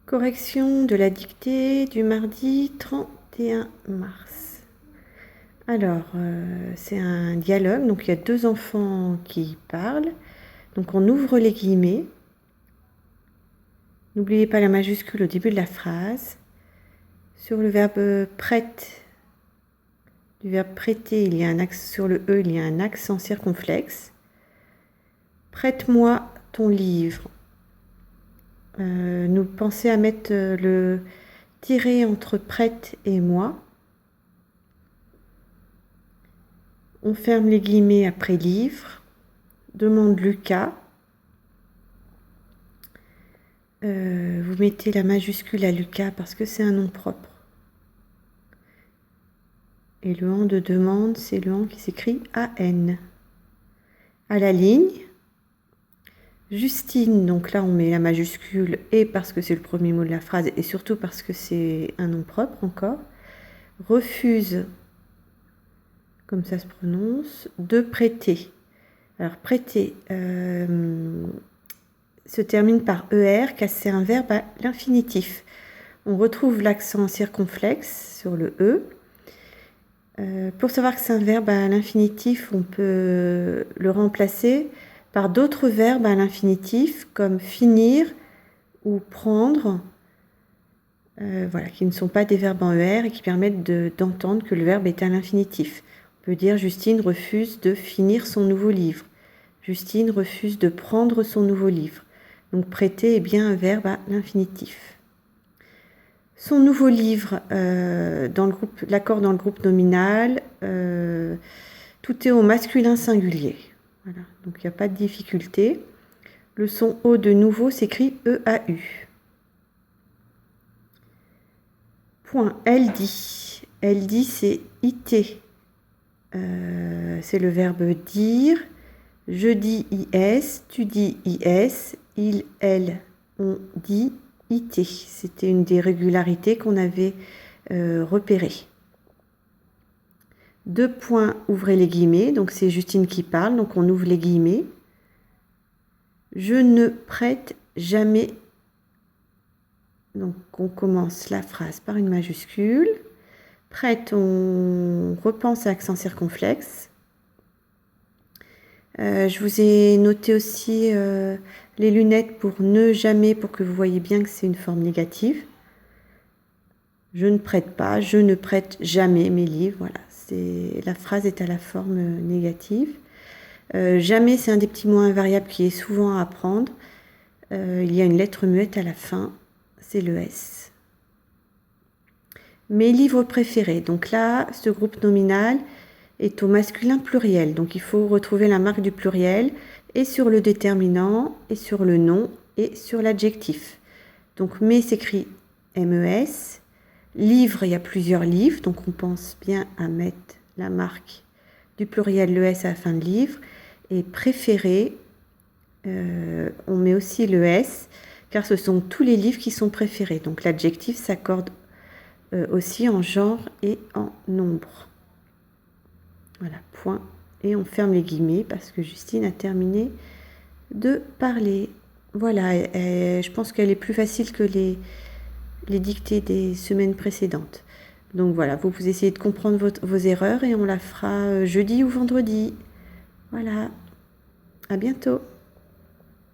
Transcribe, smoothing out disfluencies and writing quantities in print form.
Correction de la dictée du mardi 31 mars. Alors, c'est un dialogue, donc il y a deux enfants qui parlent. Donc on ouvre les guillemets. N'oubliez pas la majuscule au début de la phrase. Sur le verbe prête, du verbe prêter, il y a un accent sur le E, il y a un accent circonflexe. Prête-moi ton livre. Nous pensez à mettre le tiret entre prête et moi. On ferme les guillemets après livre. Demande Lucas. Vous mettez la majuscule à Lucas parce que c'est un nom propre. Et le en de demande, c'est le en qui s'écrit A-N. À la ligne, Justine, donc là on met la majuscule et parce que c'est le premier mot de la phrase et surtout parce que c'est un nom propre encore, refuse, comme ça se prononce, de prêter. Alors prêter se termine par ER car c'est un verbe à l'infinitif. On retrouve l'accent circonflexe sur le E. Pour savoir que c'est un verbe à l'infinitif, on peut le remplacer par d'autres verbes à l'infinitif comme finir ou prendre, voilà, qui ne sont pas des verbes en ER et qui permettent d'entendre que le verbe est à l'infinitif. On peut dire Justine refuse de finir son nouveau livre. Justine refuse de prendre son nouveau livre. Donc prêter est bien un verbe à l'infinitif. Son nouveau livre, l'accord dans le groupe nominal, tout est au masculin singulier. Voilà, donc il n'y a pas de difficulté. Le son O de nouveau s'écrit E-A-U. Point, elle dit. Elle dit, c'est IT. C'est le verbe dire. Je dis IS, tu dis IS, il, elle, on dit IT. C'était une des régularités qu'on avait repérées. Deux points, ouvrez les guillemets. Donc c'est Justine qui parle, donc on ouvre les guillemets. Je ne prête jamais. Donc on commence la phrase par une majuscule. Prête, on repense à accent circonflexe. Je vous ai noté aussi les lunettes pour ne jamais, pour que vous voyez bien que c'est une forme négative. Je ne prête pas, je ne prête jamais mes livres. Voilà, la phrase est à la forme négative. Jamais, c'est un des petits mots invariables qui est souvent à apprendre. Il y a une lettre muette à la fin, c'est le S. Mes livres préférés. Donc là, ce groupe nominal est au masculin pluriel. Donc il faut retrouver la marque du pluriel et sur le déterminant, et sur le nom, et sur l'adjectif. Donc mes s'écrit MES. Livre, il y a plusieurs livres, donc on pense bien à mettre la marque du pluriel, le S à la fin de livre. Et préféré, on met aussi le S, car ce sont tous les livres qui sont préférés. Donc l'adjectif s'accorde aussi en genre et en nombre. Voilà, point. Et on ferme les guillemets parce que Justine a terminé de parler. Voilà, je pense qu'elle est plus facile que les dictées des semaines précédentes. Donc voilà, vous essayez de comprendre vos erreurs et on la fera jeudi ou vendredi. Voilà, à bientôt.